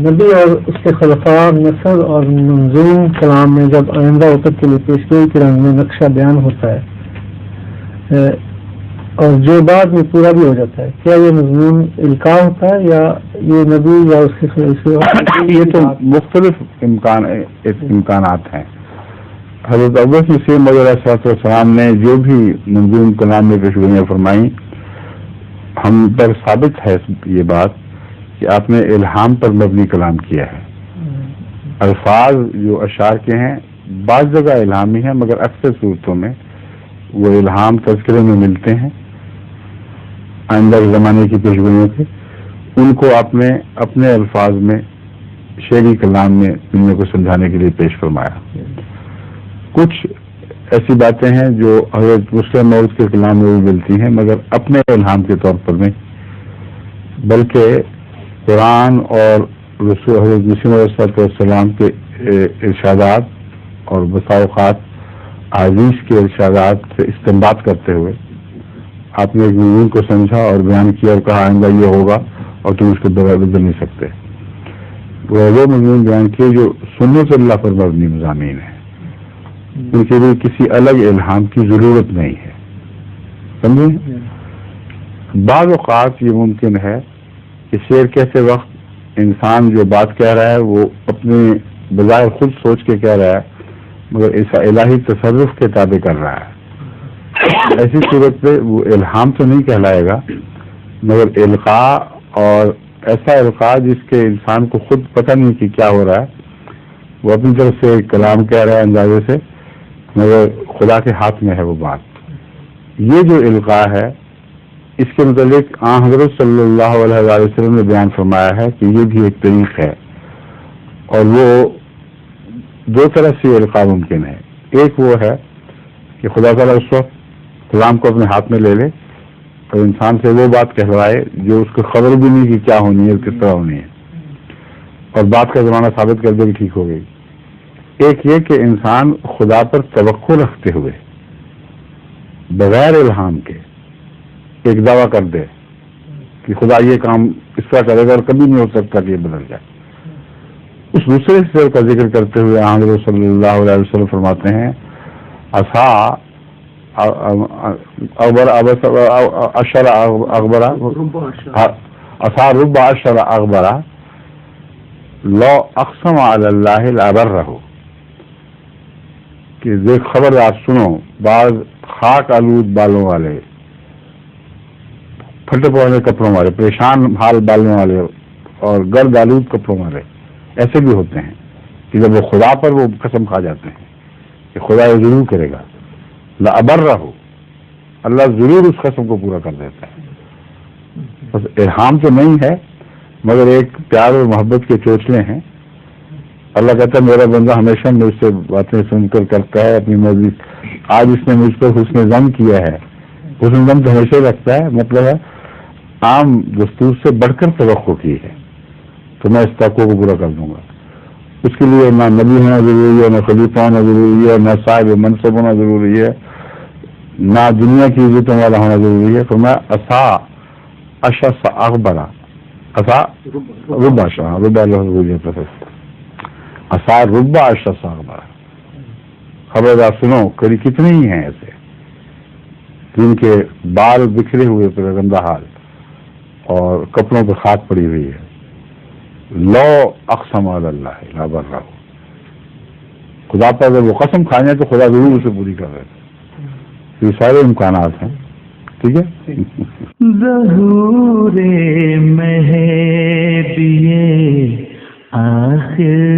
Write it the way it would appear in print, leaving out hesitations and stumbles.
نبی اور اس کے خلفاء نثر اور منظوم کلام میں جب آئندہ وقت کے لیے پیشگوئی کے رنگ میں نقشہ بیان ہوتا ہے اور جو بعد میں پورا بھی ہو جاتا ہے، کیا یہ مضمون القاء ہوتا ہے یا یہ نبی یا اس کے یہ تو مختلف امکانات ہیں. حضرت ابوبکر مسیح موعود علیہ السلام نے جو بھی منظوم کلام میں پیشگوئیاں فرمائیں، ہم پر ثابت ہے یہ بات کہ آپ نے الہام پر مبنی کلام کیا ہے. الفاظ جو اشعار کے ہیں بعض جگہ الہامی ہیں، مگر اکثر صورتوں میں وہ الہام تذکرے میں ملتے ہیں آئندہ زمانے کی پیشگوئیوں کے. ان کو آپ نے اپنے الفاظ میں شعری کلام میں دنیا کو سمجھانے کے لیے پیش فرمایا. کچھ ایسی باتیں ہیں جو حضرت مسلم موعود کے کلام میں بھی ملتی ہیں، مگر اپنے الہام کے طور پر نہیں، بلکہ قرآن اور رسول حضرت مسیح علیہ السلام کے ارشادات اور بسا اوقات احادیث کے ارشادات سے استنباط کرتے ہوئے آپ نے ایک مضمون کو سمجھا اور بیان کیا اور کہا آئندہ یہ ہوگا اور تم اس کو بدل نہیں سکتے. وہ مضمون بیان کیے جو سنت اللہ پر مبنی مضامین ہیں، ان کے لیے کسی الگ الہام کی ضرورت نہیں ہے. سمجھیں؟ بعض اوقات یہ ممکن ہے کہ شعر کہتے وقت انسان جو بات کہہ رہا ہے وہ اپنے بظاہر خود سوچ کے کہہ رہا ہے، مگر ایسا الہی تصرف کے تابع کر رہا ہے. ایسی صورت پہ وہ الہام تو نہیں کہلائے گا، مگر القاء، اور ایسا القاء جس کے انسان کو خود پتہ نہیں کہ کیا ہو رہا ہے، وہ اپنی طرف سے کلام کہہ رہا ہے اندازے سے، مگر خدا کے ہاتھ میں ہے وہ بات. یہ جو القاء ہے اس کے متعلق حضرت صلی اللہ علیہ وسلم نے بیان فرمایا ہے کہ یہ بھی ایک طریق ہے، اور وہ دو طرح سے القاء ممکن ہے. ایک وہ ہے کہ خدا تعالیٰ اس وقت کلام کو اپنے ہاتھ میں لے لے اور انسان سے وہ بات کہلوائے جو اس کو خبر بھی نہیں کہ کیا ہونی ہے اور کس طرح ہونی ہے، اور بات کا زمانہ ثابت کر دے کہ ٹھیک ہو گئی. ایک یہ کہ انسان خدا پر توقع رکھتے ہوئے بغیر الہام کے ایک دعویٰ کر دے کہ خدا یہ کام اس طرح کرے گا اور کبھی نہیں ہو سکتا کہ یہ بدل جائے. اس دوسرے حصے کا ذکر کرتے ہوئے حضرت صلی اللہ علیہ وسلم فرماتے ہیں عصا رب اشر اغبرا لو اقسم علی اللہ لابرہ، کہ دیکھ خبردار سنو، بعض خاک آلود بالوں والے، پھٹے پڑے کپڑوں والے، پریشان حال بالوں والے اور گرد آلود کپڑوں والے ایسے بھی ہوتے ہیں کہ جب وہ خدا پر وہ قسم کھا جاتے ہیں کہ خدا یہ ضرور کرے گا، لابرہ، اللہ ضرور اس قسم کو پورا کر دیتا ہے. بس الہام تو نہیں ہے، مگر ایک پیار اور محبت کے چوچلے ہیں. اللہ کہتا ہے میرا بندہ ہمیشہ مجھ سے باتیں سن کر کرتا ہے اپنی مرضی. آج اس نے مجھ پر حسن ظن کیا ہے، حسن ظن تو ہمیشہ رکھتا ہے، مطلب ہے عام دستور سے بڑھ کر توقع کی ہے تو میں اس توقع کو پورا کر دوں گا. اس کے لیے نہ نبی ہونا ضروری ہے، نہ خلیفہ ہونا ضروری ہے، نہ صاحب منصب ہونا ضروری ہے، نہ دنیا کی عزتوں والا ہونا ضروری ہے. تو میں عصا اشس اغبرا، عصا ربا شاہ ربا عصا ربا اشس اغبرا، خبردار سنو کبھی کتنے ہی ہیں ایسے جن کے بال بکھرے ہوئے پر گندہ حال اور کپڑوں پہ خاک پڑی ہوئی ہے. لو اقسم علی اللہ لا برہ، خدا پر اگر وہ قسم کھائیں تو خدا ضرور اسے پوری کر رہے. یہ سارے امکانات ہیں. ٹھیک ہے. ظہور مہدی آخر